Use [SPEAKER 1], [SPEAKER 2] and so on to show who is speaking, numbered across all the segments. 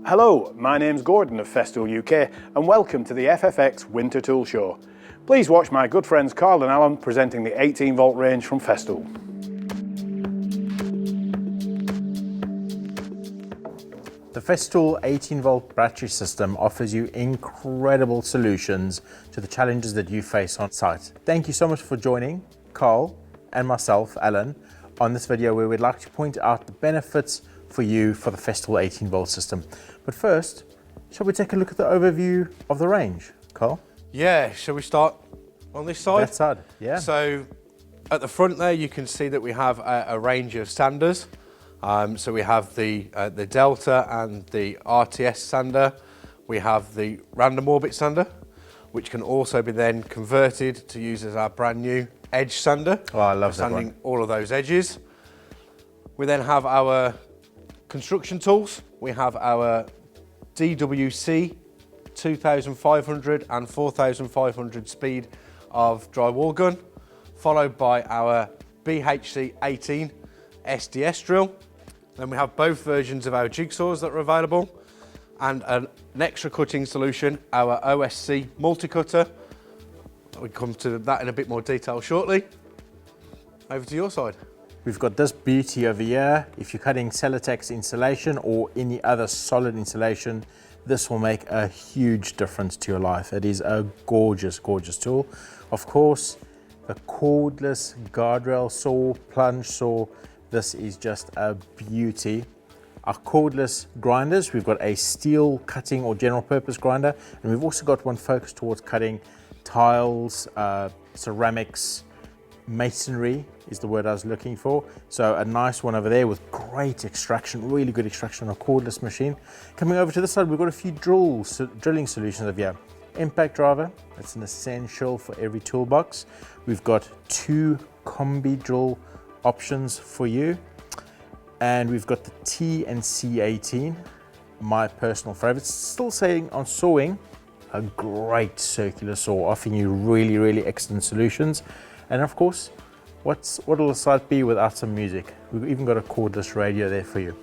[SPEAKER 1] Hello, my name's Gordon of Festool UK and welcome to the FFX Winter Tool Show. Please watch my good friends Carl and Alan presenting the 18V range from Festool.
[SPEAKER 2] The Festool 18V battery system offers you incredible solutions to the challenges that you face on site. Thank you so much for joining Carl and myself, Alan, on this video where we'd like to point out the benefits for you for the Festool 18V system. But first, shall we take a look at the overview of the range, Carl?
[SPEAKER 3] Yeah, shall we start on this side?
[SPEAKER 2] That side, yeah.
[SPEAKER 3] So at the front there, you can see that we have a range of sanders. So we have the Delta and the RTS sander. We have the random orbit sander, which can also be then converted to use as our brand new edge sander.
[SPEAKER 2] Oh, I love that one.
[SPEAKER 3] Sanding all of those edges. We then have our construction tools. We have our DWC 2500 and 4500 speed of drywall gun, followed by our BHC 18 SDS drill. Then we have both versions of our jigsaws that are available, and an extra cutting solution, our OSC multi-cutter. We'll come to that in a bit more detail shortly. Over to your side.
[SPEAKER 2] We've got this beauty over here. If you're cutting Celotex insulation or any other solid insulation, this will make a huge difference to your life. It is a gorgeous, gorgeous tool. Of course, the cordless guardrail saw, plunge saw, this is just a beauty. Our cordless grinders, we've got a steel cutting or general purpose grinder, and we've also got one focused towards cutting tiles, ceramics, masonry is the word I was looking for. So a nice one over there with great extraction, really good extraction on a cordless machine. Coming over to this side, we've got a few drilling solutions over here. Impact driver, that's an essential for every toolbox. We've got 2 combi drill options for you. And we've got the TNC18, my personal favorite. Still saying on sawing, a great circular saw, offering you really, really excellent solutions. And of course, what'll the site be without some music? We've even got a cordless radio there for you.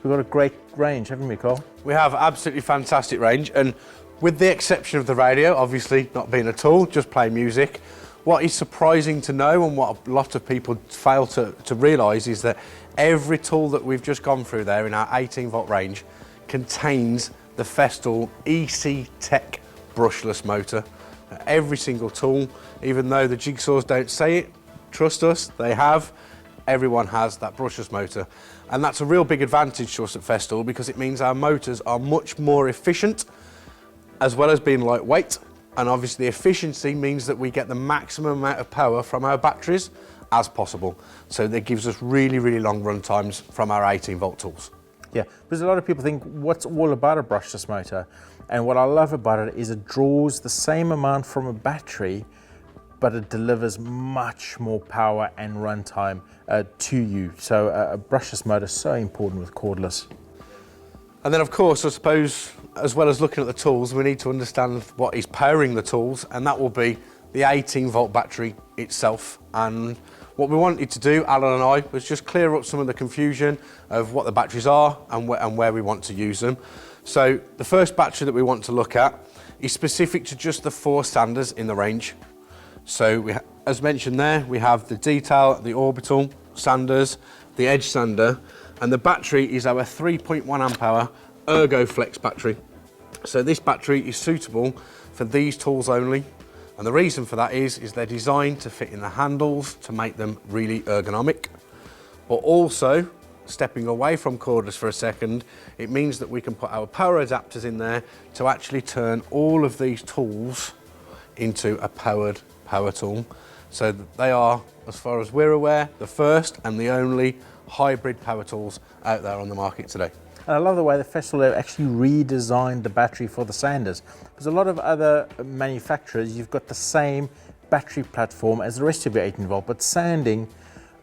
[SPEAKER 2] We've got a great range, haven't we, Carl?
[SPEAKER 3] We have absolutely fantastic range, and with the exception of the radio, obviously not being a tool, just play music. What is surprising to know, and what a lot of people fail to realise, is that every tool that we've just gone through there in our 18V range contains the Festool EC Tech brushless motor. Every single tool, even though the jigsaws don't say it, trust us, they have. Everyone has that brushless motor. And that's a real big advantage to us at Festool, because it means our motors are much more efficient, as well as being lightweight. And obviously the efficiency means that we get the maximum amount of power from our batteries as possible. So that gives us really, really long run times from our 18V tools.
[SPEAKER 2] Yeah, because a lot of people think, what's all about a brushless motor? And what I love about it is it draws the same amount from a battery, but it delivers much more power and runtime to you. So a brushless motor is so important with cordless.
[SPEAKER 3] And then of course, I suppose, as well as looking at the tools, we need to understand what is powering the tools, and that will be the 18V battery itself. And what we wanted to do, Alan and I, was just clear up some of the confusion of what the batteries are and where we want to use them. So the first battery that we want to look at is specific to just the 4 sanders in the range. So as mentioned there, we have the detail, the orbital sanders, the edge sander, and the battery is our 3.1 amp hour ErgoFlex battery. So this battery is suitable for these tools only. And the reason for that is they're designed to fit in the handles to make them really ergonomic. But also, stepping away from cordless for a second, it means that we can put our power adapters in there to actually turn all of these tools into a powered power tool. So that they are, as far as we're aware, the first and the only hybrid power tools out there on the market today.
[SPEAKER 2] And I love the way the Festool have actually redesigned the battery for the sanders. Because a lot of other manufacturers, you've got the same battery platform as the rest of your 18V, but sanding,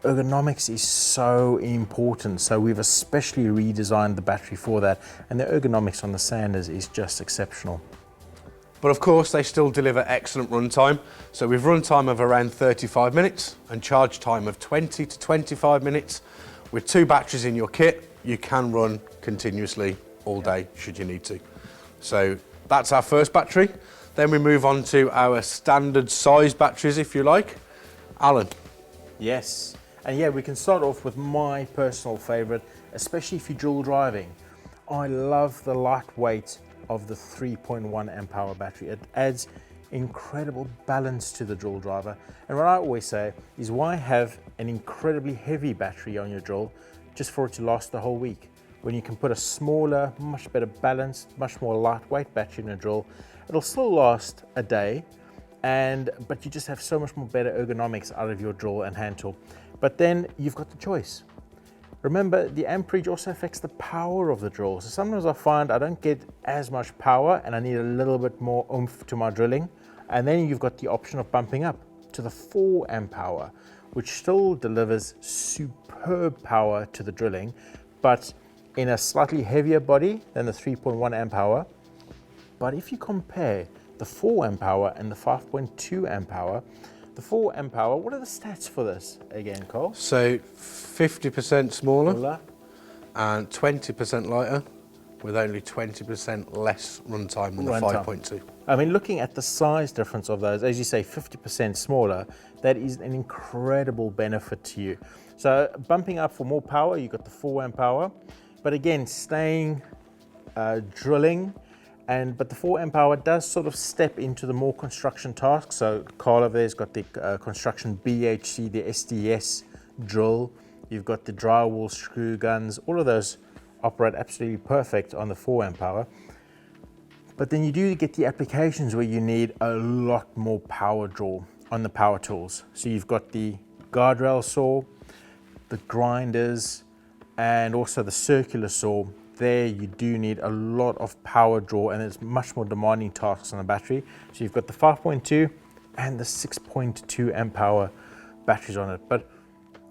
[SPEAKER 2] ergonomics is so important. So we've especially redesigned the battery for that, and the ergonomics on the sanders is just exceptional.
[SPEAKER 3] But of course, they still deliver excellent runtime. So with runtime of around 35 minutes and charge time of 20 to 25 minutes, with 2 batteries in your kit, you can run continuously all day should you need to. So that's our first battery. Then we move on to our standard size batteries, if you like. Alan.
[SPEAKER 2] Yes, and yeah, we can start off with my personal favorite, especially if you're dual driving. I love the lightweight of the 3.1 amp hour battery. It adds incredible balance to the drill driver. And what I always say is, why have an incredibly heavy battery on your drill just for it to last the whole week, when you can put a smaller, much better balanced, much more lightweight battery in a drill. It'll still last a day, but you just have so much more better ergonomics out of your drill and hand tool. But then you've got the choice. Remember, the amperage also affects the power of the drill. So sometimes I find I don't get as much power and I need a little bit more oomph to my drilling. And then you've got the option of bumping up to the 4 amp hour, which still delivers superb power to the drilling, but in a slightly heavier body than the 3.1 amp hour. But if you compare the 4 amp hour and the 5.2 amp hour, the 4 amp hour, what are the stats for this again, Cole?
[SPEAKER 3] So 50% smaller and 20% lighter, with only 20% less runtime than the 5.2.
[SPEAKER 2] I mean, looking at the size difference of those, as you say, 50% smaller, that is an incredible benefit to you. So bumping up for more power, you've got the 4 amp hour, but again, staying drilling, but the 4 amp hour does sort of step into the more construction tasks. So Carl over there's got the construction BHC, the SDS Drill, you've got the drywall screw guns, all of those operate absolutely perfect on the 4 amp hour. But then you do get the applications where you need a lot more power draw on the power tools. So you've got the guardrail saw, the grinders, and also the circular saw. There you do need a lot of power draw, and it's much more demanding tasks on the battery. So you've got the 5.2 and the 6.2 amp hour batteries on it. But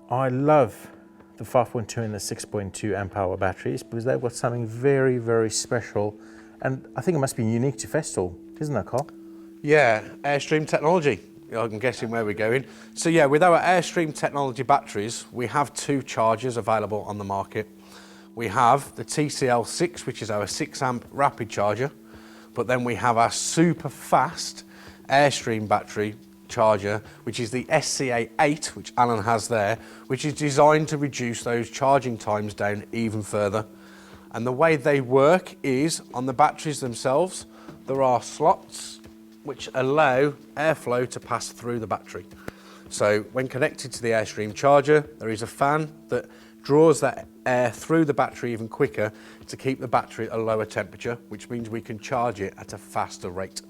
[SPEAKER 2] I love the 5.2 and the 6.2 amp hour batteries because they've got something very, very special. And I think it must be unique to Festool, isn't it, Carl?
[SPEAKER 3] Yeah, Airstream technology. I'm guessing where we're going. So yeah, with our Airstream technology batteries, we have 2 chargers available on the market. We have the TCL6, which is our 6 amp rapid charger, but then we have our super fast Airstream battery charger, which is the SCA8, which Alan has there, which is designed to reduce those charging times down even further. And the way they work is, on the batteries themselves, there are slots which allow airflow to pass through the battery. So when connected to the Airstream charger, there is a fan that draws that air through the battery even quicker to keep the battery at a lower temperature, which means we can charge it at a faster rate.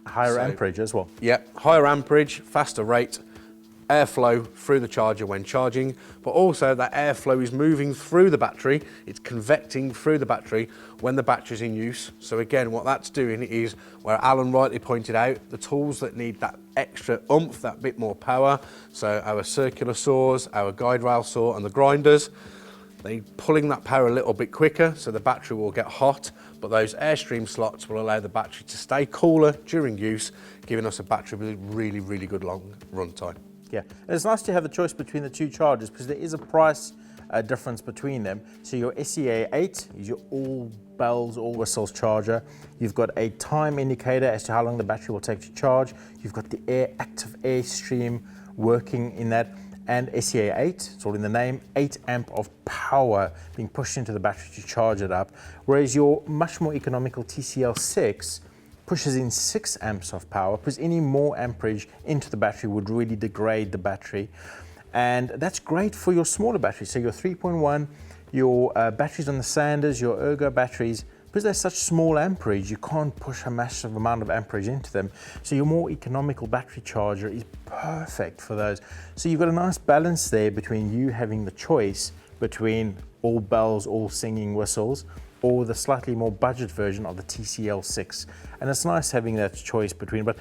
[SPEAKER 2] Higher amperage as well.
[SPEAKER 3] Yeah, higher amperage, faster rate, airflow through the charger when charging, but also that airflow is moving through the battery, it's convecting through the battery when the battery's in use. So again, what that's doing is, where Alan rightly pointed out, the tools that need that extra oomph, that bit more power, so our circular saws, our guide rail saw and the grinders, they're pulling that power a little bit quicker, so the battery will get hot, but those Airstream slots will allow the battery to stay cooler during use, giving us a battery with really, really good long run time.
[SPEAKER 2] Yeah, and it's nice to have the choice between the 2 chargers because there is a price difference between them. So your SCA8 is your all bells, all whistles charger. You've got a time indicator as to how long the battery will take to charge. You've got the active Airstream working in that. And SCA8, it's all in the name, 8 amp of power being pushed into the battery to charge it up. Whereas your much more economical TCL6 pushes in 6 amps of power, because any more amperage into the battery would really degrade the battery. And that's great for your smaller batteries. So your 3.1, your batteries on the Sanders, your Ergo batteries, because they're such small amperage, you can't push a massive amount of amperage into them. So your more economical battery charger is perfect for those. So you've got a nice balance there between you having the choice between all bells, all singing whistles, or the slightly more budget version of the TCL6. And it's nice having that choice between, but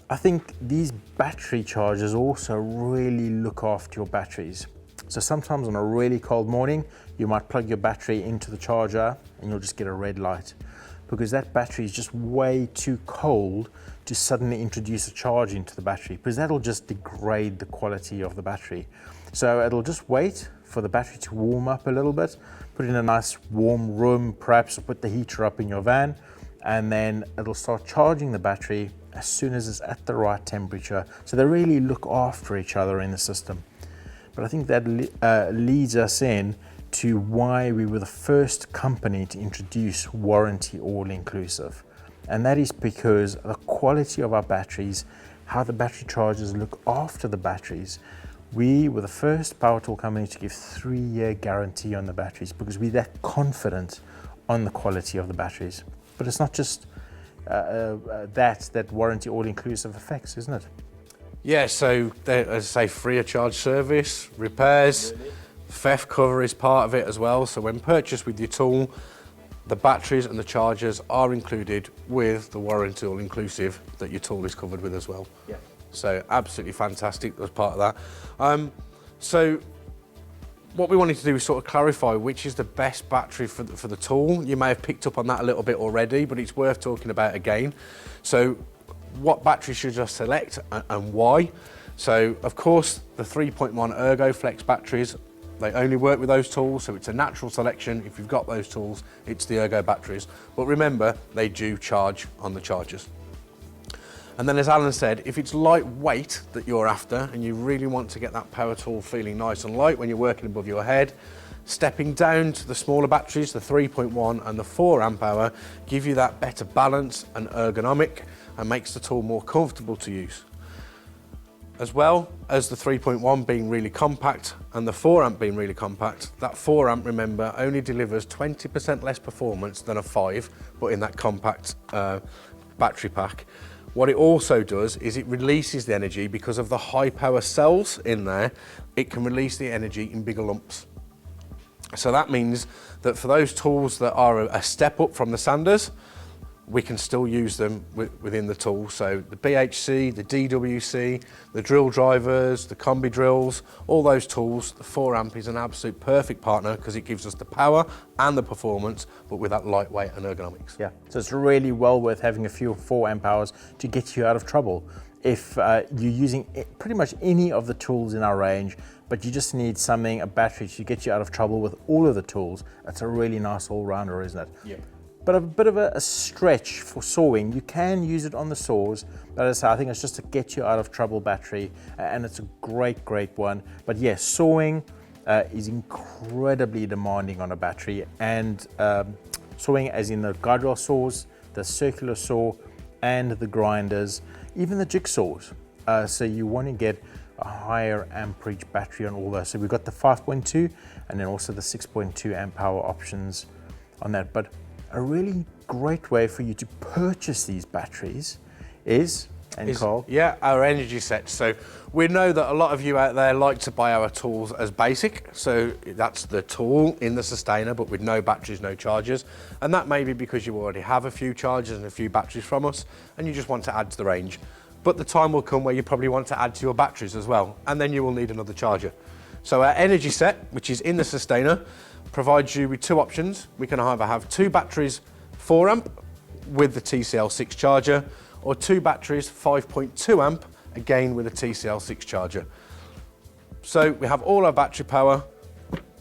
[SPEAKER 2] I think these battery chargers also really look after your batteries. So sometimes on a really cold morning, you might plug your battery into the charger and you'll just get a red light because that battery is just way too cold to suddenly introduce a charge into the battery, because that'll just degrade the quality of the battery. So it'll just wait for the battery to warm up a little bit, put it in a nice warm room, perhaps put the heater up in your van, and then it'll start charging the battery as soon as it's at the right temperature. So they really look after each other in the system. But I think that leads us in to why we were the first company to introduce warranty all-inclusive. And that is because the quality of our batteries, how the battery chargers look after the batteries. We were the first power tool company to give 3-year guarantee on the batteries because we're that confident on the quality of the batteries. But it's not just that warranty all-inclusive affects, isn't it?
[SPEAKER 3] Yeah, so as I say, free of charge service, repairs, theft cover is part of it as well. So when purchased with your tool, the batteries and the chargers are included with the warranty all-inclusive that your tool is covered with as well.
[SPEAKER 2] Yeah.
[SPEAKER 3] So absolutely fantastic as part of that. So what we wanted to do is sort of clarify which is the best battery for the tool. You may have picked up on that a little bit already, but it's worth talking about again. So what battery should I select and why? So of course the 3.1 Ergo Flex batteries, they only work with those tools, so it's a natural selection. If you've got those tools, it's the Ergo batteries. But remember, they do charge on the chargers. And then as Alan said, if it's lightweight that you're after and you really want to get that power tool feeling nice and light when you're working above your head, stepping down to the smaller batteries, the 3.1 and the 4 amp hour, give you that better balance and ergonomic and makes the tool more comfortable to use. As well as the 3.1 being really compact and the 4 amp being really compact, that 4 amp, remember, only delivers 20% less performance than a 5, but in that compact battery pack. What it also does is it releases the energy because of the high power cells in there. It can release the energy in bigger lumps. So that means that for those tools that are a step up from the sanders, we can still use them within the tool. So the BHC, the DWC, the drill drivers, the combi drills, all those tools, the 4 amp is an absolute perfect partner because it gives us the power and the performance, but with that lightweight and ergonomics.
[SPEAKER 2] Yeah, so it's really well worth having a few 4 amp hours to get you out of trouble. If you're using pretty much any of the tools in our range, but you just need something, a battery to get you out of trouble with all of the tools, that's a really nice all-rounder, isn't it?
[SPEAKER 3] Yeah.
[SPEAKER 2] But a bit of a stretch for sawing. You can use it on the saws, but as I say, I think it's just to get you out of trouble battery, and it's a great one. But yes, sawing is incredibly demanding on a battery, and sawing as in the guide rail saws, the circular saw, and the grinders, even the jigsaws. So you want to get a higher amperage battery on all those. So we've got the 5.2 and then also the 6.2 amp hour options on that. But a really great way for you to purchase these batteries is Carl?
[SPEAKER 3] Yeah, our energy sets. So we know that a lot of you out there like to buy our tools as basic. So that's the tool in the Sustainer, but with no batteries, no chargers. And that may be because you already have a few chargers and a few batteries from us, and you just want to add to the range. But the time will come where you probably want to add to your batteries as well, and then you will need another charger. So our energy set, which is in the Sustainer, provides you with 2 options. We can either have 2 batteries 4 amp with the TCL6 charger, or 2 batteries 5.2 amp, again with a TCL6 charger. So we have all our battery power,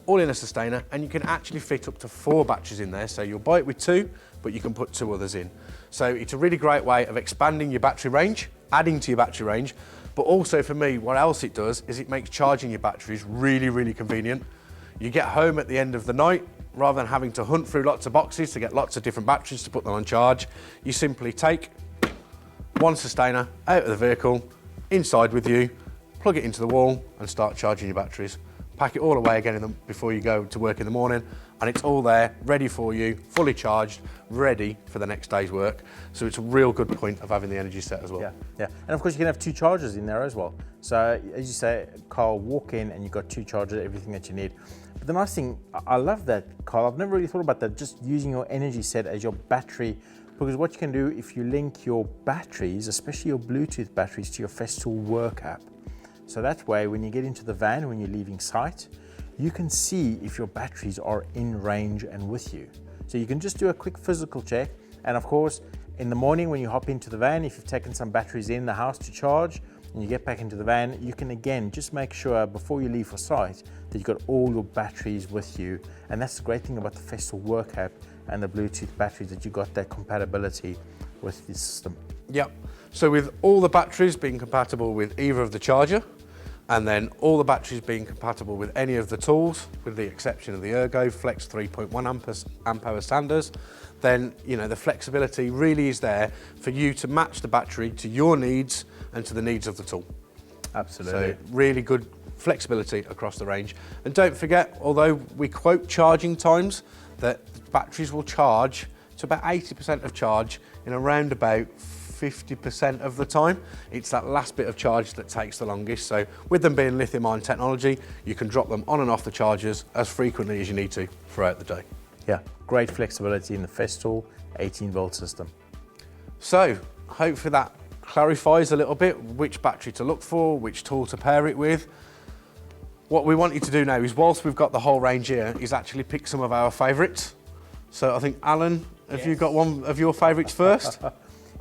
[SPEAKER 3] all in a Sustainer, and you can actually fit up to 4 batteries in there. So you'll buy it with 2, but you can put 2 others in. So it's a really great way of expanding your battery range, adding to your battery range, but also for me, what else it does is it makes charging your batteries really convenient. You get home at the end of the night, rather than having to hunt through lots of boxes to get lots of different batteries to put them on charge, you simply take 1 Sustainer out of the vehicle, inside with you, plug it into the wall and start charging your batteries. Pack it all away again before you go to work in the morning, and it's all there, ready for you, fully charged, ready for the next day's work. So it's a real good point of having the energy set as well.
[SPEAKER 2] Yeah. And of course you can have 2 chargers in there as well. So as you say, Carl, walk in and you've got 2 chargers, everything that you need. But the nice thing, I love that, Carl, I've never really thought about that, just using your energy set as your battery, because what you can do if you link your batteries, especially your Bluetooth batteries, to your Festool work app. So that way, when you get into the van, when you're leaving site, you can see if your batteries are in range and with you. So you can just do a quick physical check. And of course, in the morning when you hop into the van, if you've taken some batteries in the house to charge, and you get back into the van, you can again just make sure before you leave for site that you've got all your batteries with you. And that's the great thing about the Festool Work app and the Bluetooth batteries, that you got that compatibility with the system.
[SPEAKER 3] Yep. So with all the batteries being compatible with either of the charger, and then all the batteries being compatible with any of the tools, with the exception of the Ergo Flex 3.1 amp hour standards, then the flexibility really is there for you to match the battery to your needs and to the needs of the tool.
[SPEAKER 2] Absolutely.
[SPEAKER 3] So really good flexibility across the range. And don't forget, although we quote charging times, that batteries will charge to about 80% of charge in around about 50% of the time. It's that last bit of charge that takes the longest. So with them being lithium-ion technology, you can drop them on and off the chargers as frequently as you need to throughout the day.
[SPEAKER 2] Yeah, great flexibility in the Festool 18-volt system.
[SPEAKER 3] So hopefully that clarifies a little bit which battery to look for, which tool to pair it with. What we want you to do now is, whilst we've got the whole range here, is actually pick some of our favourites. So I think, Alan, have you got one of your favourites first?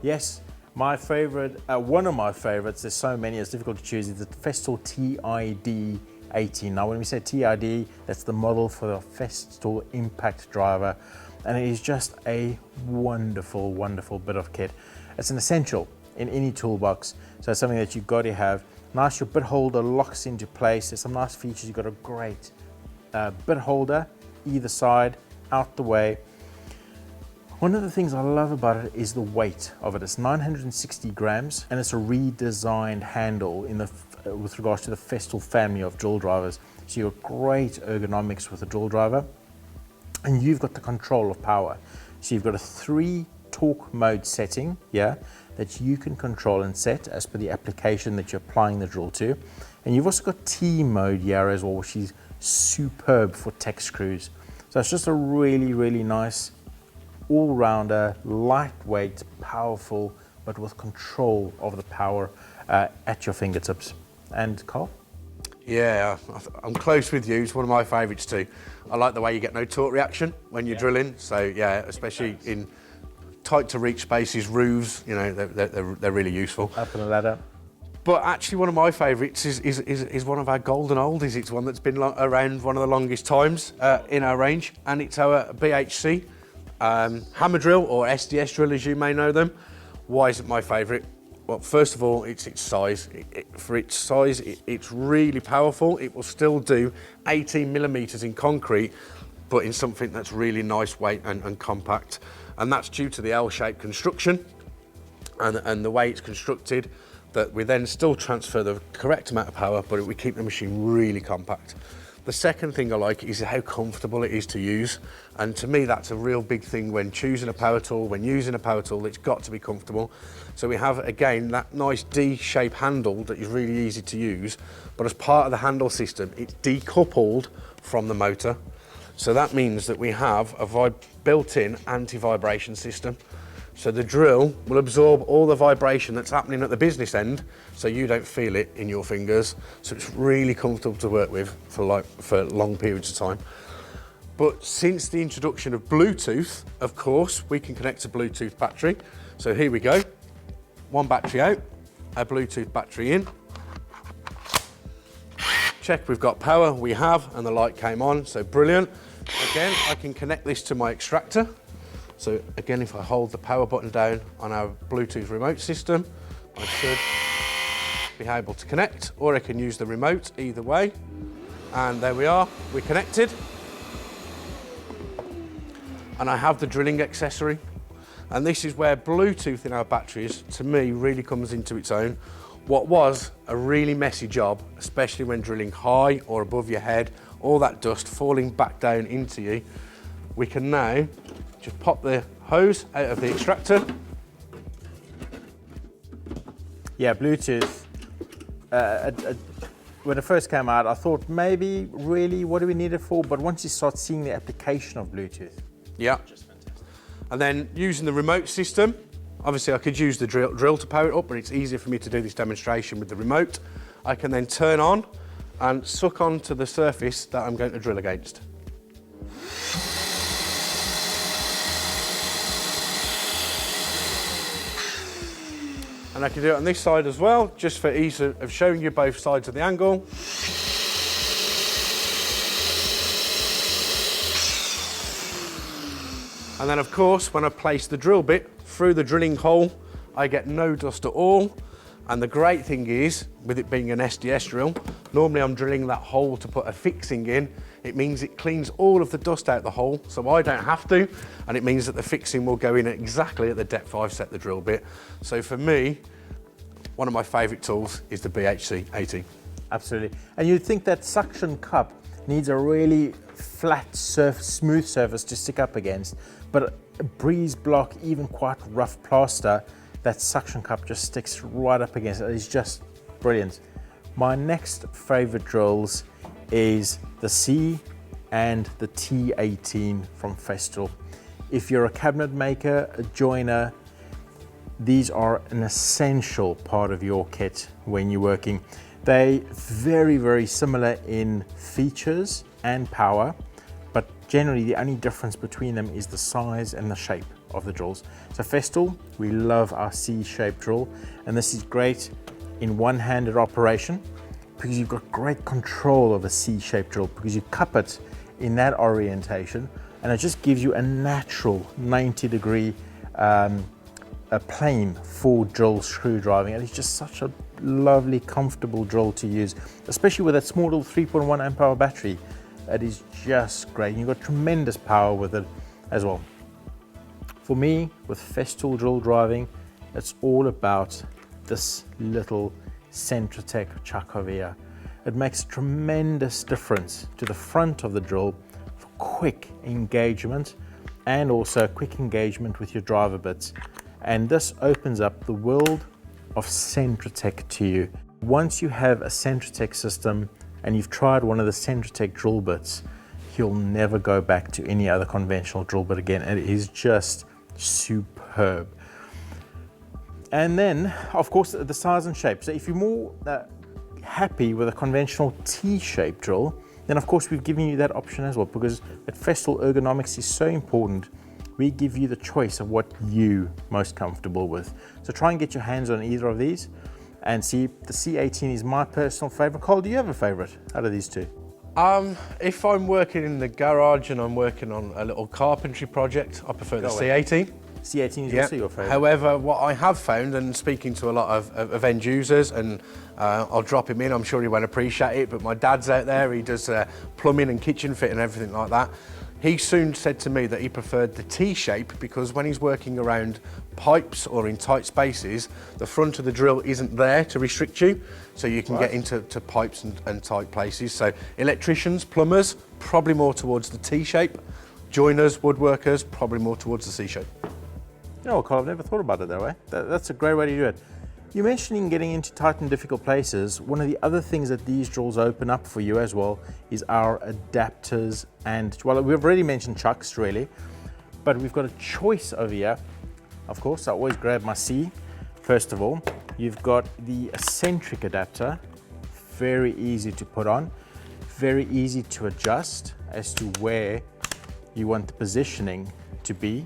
[SPEAKER 2] Yes, my favourite, one of my favourites, there's so many, it's difficult to choose, is the Festool TID 18. Now when we say TID, that's the model for the Festool Impact Driver, and it is just a wonderful, wonderful bit of kit. It's an essential in any toolbox, so it's something that you've got to have. Nice, your bit holder locks into place. There's some nice features. You've got a great bit holder either side, out the way. One of the things I love about it is the weight of it. It's 960 grams, and it's a redesigned handle in the with regards to the Festool family of drill drivers. So you've got great ergonomics with the drill driver, and you've got the control of power. So you've got a 3 torque mode setting, that you can control and set as per the application that you're applying the drill to. And you've also got T mode here as well, which is superb for tech screws. So it's just a really, really nice all-rounder, lightweight, powerful, but with control of the power at your fingertips. And Carl?
[SPEAKER 3] Yeah, I'm close with you. It's one of my favourites too. I like the way you get no torque reaction when you're drilling. So yeah, especially in tight to reach spaces, roofs, they're really useful.
[SPEAKER 2] Up on a ladder.
[SPEAKER 3] But actually one of my favourites is one of our golden oldies. It's one that's been around one of the longest times in our range, and it's our BHC hammer drill, or SDS drill as you may know them. Why is it my favourite? Well, first of all, it's its size. For its size, it's really powerful. It will still do 18 millimetres in concrete, but in something that's really nice weight and compact. And that's due to the L-shaped construction and the way it's constructed, that we then still transfer the correct amount of power, but we keep the machine really compact. The second thing I like is how comfortable it is to use. And to me, that's a real big thing when choosing a power tool, when using a power tool, it's got to be comfortable. So we have, again, that nice D-shaped handle that is really easy to use, but as part of the handle system, it's decoupled from the motor. So that means that we have a built-in anti-vibration system. So the drill will absorb all the vibration that's happening at the business end, so you don't feel it in your fingers. So it's really comfortable to work with for long periods of time. But since the introduction of Bluetooth, of course, we can connect a Bluetooth battery. So here we go. One battery out, a Bluetooth battery in. Check we've got power, we have, and the light came on, so brilliant. Again, I can connect this to my extractor. So again, if I hold the power button down on our Bluetooth remote system, I should be able to connect, or I can use the remote, either way. And there we are, we're connected. And I have the drilling accessory. And this is where Bluetooth in our batteries, to me, really comes into its own. What was a really messy job, especially when drilling high or above your head, all that dust falling back down into you, we can now just pop the hose out of the extractor.
[SPEAKER 2] Yeah, Bluetooth. When it first came out, I thought maybe, really, what do we need it for? But once you start seeing the application of Bluetooth,
[SPEAKER 3] yeah. And then using the remote system, obviously I could use the drill to power it up, but it's easier for me to do this demonstration with the remote. I can then turn on and suck onto the surface that I'm going to drill against. And And I can do it on this side as well, just for ease of showing you both sides of the angle. And then of course, when I place the drill bit through the drilling hole, I get no dust at all. And the great thing is, with it being an SDS drill, normally I'm drilling that hole to put a fixing in. It means it cleans all of the dust out the hole, so I don't have to. And it means that the fixing will go in exactly at the depth I've set the drill bit. So for me, one of my favourite tools is the BHC 18.
[SPEAKER 2] Absolutely. And you'd think that suction cup needs a really flat, smooth surface to stick up against, but a breeze block, even quite rough plaster, that suction cup just sticks right up against it. It's just brilliant. My next favorite drills is the C and the T18 from Festool. If you're a cabinet maker, a joiner, these are an essential part of your kit when you're working. They very, very similar in features and power, but generally the only difference between them is the size and the shape of the drills. So Festool, we love our C-shaped drill, and this is great in one-handed operation because you've got great control of a C-shaped drill because you cup it in that orientation, and it just gives you a natural 90-degree plane for drill screw driving. And it's just such a lovely, comfortable drill to use, especially with that small little 3.1 amp hour battery. It is just great. You've got tremendous power with it as well. For me, with Festool drill driving, it's all about this little Centratec chuck over here. It makes a tremendous difference to the front of the drill for quick engagement and also quick engagement with your driver bits. And this opens up the world of Centratec to you. Once you have a Centratec system and you've tried one of the Centratec drill bits, you'll never go back to any other conventional drill bit again. It is just superb. And then, of course, the size and shape. So if you're more happy with a conventional T-shaped drill, then of course we've given you that option as well, because at Festool, ergonomics is so important. We give you the choice of what you're most comfortable with. So try and get your hands on either of these and see. The C18 is my personal favorite. Cole, do you have a favorite out of these two?
[SPEAKER 3] If I'm working in the garage and I'm working on a little carpentry project, I prefer the C18.
[SPEAKER 2] C18 is also your favorite.
[SPEAKER 3] However, what I have found, and speaking to a lot of end users, and I'll drop him in, I'm sure he won't appreciate it, but my dad's out there, he does plumbing and kitchen fit and everything like that. He soon said to me that he preferred the T-shape because when he's working around pipes or in tight spaces, the front of the drill isn't there to restrict you, so you can get into pipes and tight places. So electricians, plumbers, probably more towards the T-shape. Joiners, woodworkers, probably more towards the C-shape.
[SPEAKER 2] You know what, Carl, I've never thought about it that way. That's a great way to do it. You mentioning getting into tight and difficult places. One of the other things that these drills open up for you as well is our adapters. And, well, we've already mentioned chucks, really, but we've got a choice over here. Of course, I always grab my C. First of all, you've got the eccentric adapter. Very easy to put on, very easy to adjust as to where you want the positioning to be.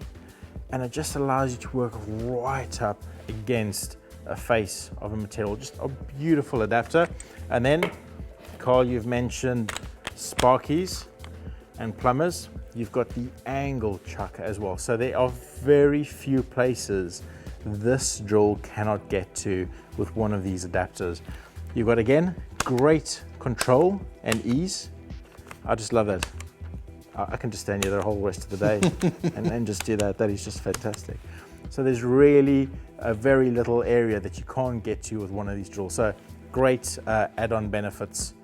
[SPEAKER 2] And it just allows you to work right up against a face of a material. Just a beautiful adapter. And then, Carl, you've mentioned sparkies and plumbers. You've got the angle chuck as well. So there are very few places this drill cannot get to with one of these adapters. You've got, again, great control and ease. I just love that. I can just stand here the whole rest of the day and just do that. That is just fantastic. So there's really a very little area that you can't get to with one of these drills. So great add-on benefits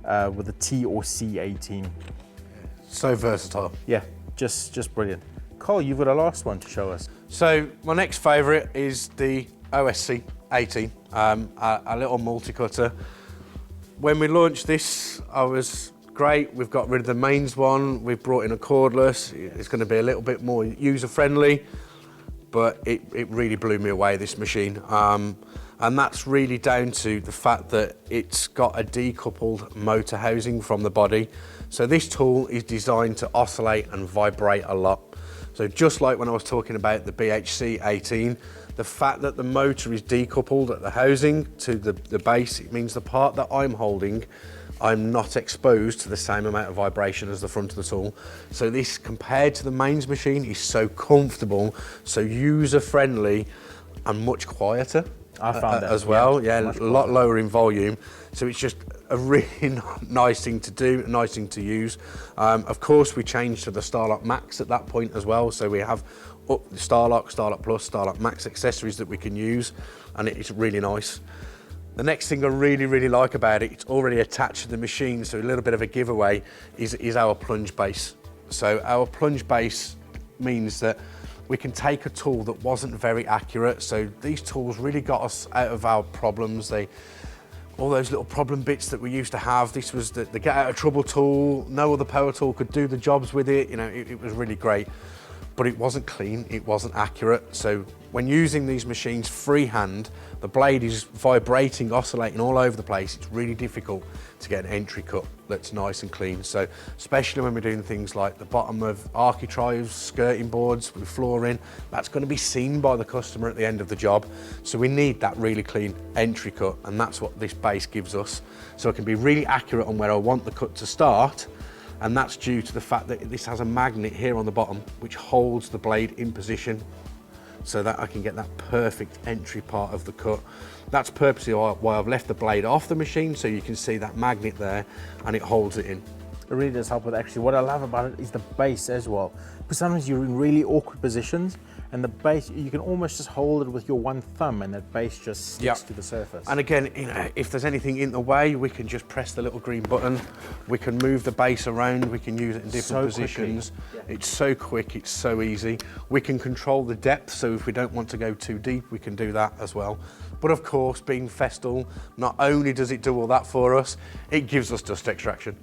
[SPEAKER 2] with the T or C18.
[SPEAKER 3] So versatile.
[SPEAKER 2] Yeah, just brilliant. Cole, you've got a last one to show us.
[SPEAKER 3] So my next favourite is the OSC 18, a little multi-cutter. When we launched this, I was great. We've got rid of the mains one. We've brought in a cordless. It's going to be a little bit more user-friendly, but it really blew me away, this machine. And that's really down to the fact that it's got a decoupled motor housing from the body. So this tool is designed to oscillate and vibrate a lot. So just like when I was talking about the BHC 18, the fact that the motor is decoupled at the housing to the base, it means the part that I'm holding, I'm not exposed to the same amount of vibration as the front of the tool. So this, compared to the mains machine, is so comfortable, so user-friendly and much quieter.
[SPEAKER 2] I found that
[SPEAKER 3] as well, yeah, a lot lower in volume. So it's just a really nice thing to do, a nice thing to use. Of course, we changed to the Starlock Max at that point as well. So we have up the Starlock, Starlock Plus, Starlock Max accessories that we can use, and it's really nice. The next thing I really like about it, it's already attached to the machine, so a little bit of a giveaway, is our plunge base. So our plunge base means that we can take a tool that wasn't very accurate. So these tools really got us out of our problems. All those little problem bits that we used to have, this was the get out of trouble tool. No other power tool could do the jobs with it. You know, it was really great, but it wasn't clean, it wasn't accurate. So when using these machines freehand, the blade is vibrating, oscillating all over the place. It's really difficult to get an entry cut that's nice and clean. So especially when we're doing things like the bottom of architraves, skirting boards with flooring, that's going to be seen by the customer at the end of the job. So we need that really clean entry cut, and that's what this base gives us. So it can be really accurate on where I want the cut to start, and that's due to the fact that this has a magnet here on the bottom which holds the blade in position so that I can get that perfect entry part of the cut. That's purposely why I've left the blade off the machine, so you can see that magnet there and it holds it in.
[SPEAKER 2] It really does help with, actually, what I love about it is the base as well. Because sometimes you're in really awkward positions and the base, you can almost just hold it with your one thumb and that base just sticks to the surface.
[SPEAKER 3] And again, you know, if there's anything in the way, we can just press the little green button. We can move the base around, we can use it in different positions. It's so quick, it's so easy. We can control the depth, so if we don't want to go too deep, we can do that as well. But of course, being Festool, not only does it do all that for us, it gives us dust extraction.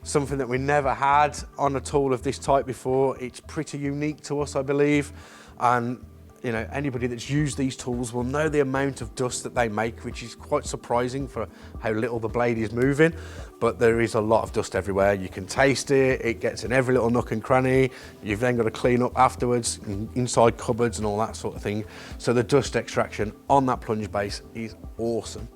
[SPEAKER 3] Something that we never had on a tool of this type before. It's pretty unique to us, I believe. And you know, anybody that's used these tools will know the amount of dust that they make, which is quite surprising for how little the blade is moving. But there is a lot of dust everywhere. You can taste it, it gets in every little nook and cranny. You've then got to clean up afterwards, inside cupboards and all that sort of thing. So the dust extraction on that plunge base is awesome.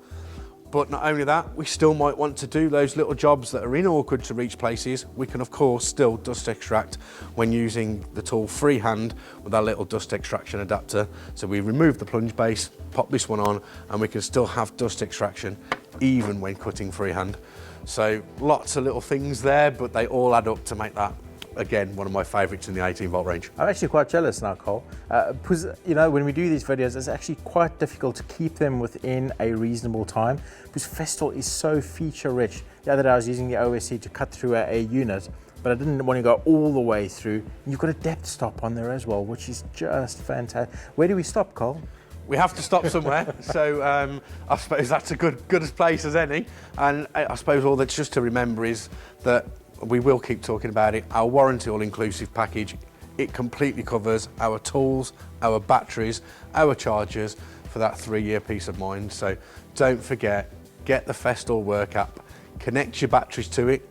[SPEAKER 3] But not only that, we still might want to do those little jobs that are in awkward to reach places. We can of course still dust extract when using the tool freehand with our little dust extraction adapter. So we remove the plunge base, pop this one on, and we can still have dust extraction even when cutting freehand. So lots of little things there, but they all add up to make that, again, one of my favourites in the 18-volt range.
[SPEAKER 2] I'm actually quite jealous now, Cole, because you know, when we do these videos, it's actually quite difficult to keep them within a reasonable time because Festool is so feature-rich. The other day I was using the OSC to cut through a unit, but I didn't want to go all the way through. And you've got a depth stop on there as well, which is just fantastic. Where do we stop, Cole?
[SPEAKER 3] We have to stop somewhere, so I suppose that's a good as place as any. And I suppose all that's just to remember is that we will keep talking about it. Our warranty all-inclusive package, it completely covers our tools, our batteries, our chargers for that 3-year peace of mind. So don't forget, get the Festool work app, connect your batteries to it,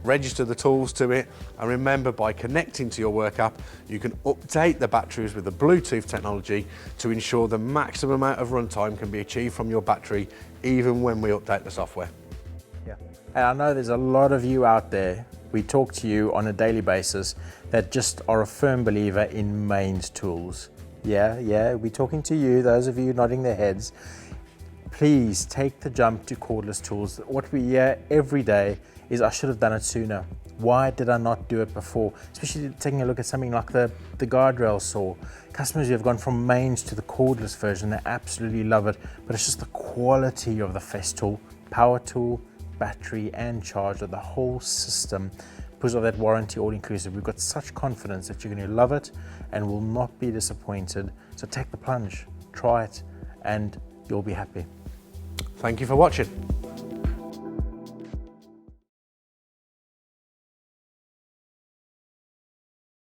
[SPEAKER 3] register the tools to it, and remember, by connecting to your work app, you can update the batteries with the Bluetooth technology to ensure the maximum amount of runtime can be achieved from your battery, even when we update the software.
[SPEAKER 2] Yeah. And I know there's a lot of you out there, we talk to you on a daily basis, that just are a firm believer in mains tools. Yeah, we're talking to you, those of you nodding their heads. Please take the jump to cordless tools. What we hear every day is, I should have done it sooner. Why did I not do it before? Especially taking a look at something like the guardrail saw. Customers who have gone from mains to the cordless version, they absolutely love it, but it's just the quality of the Festool power tool, battery and charger, the whole system, because of that warranty all-inclusive. We've got such confidence that you're going to love it and will not be disappointed. So take the plunge, try it, and you'll be happy.
[SPEAKER 3] Thank you for watching.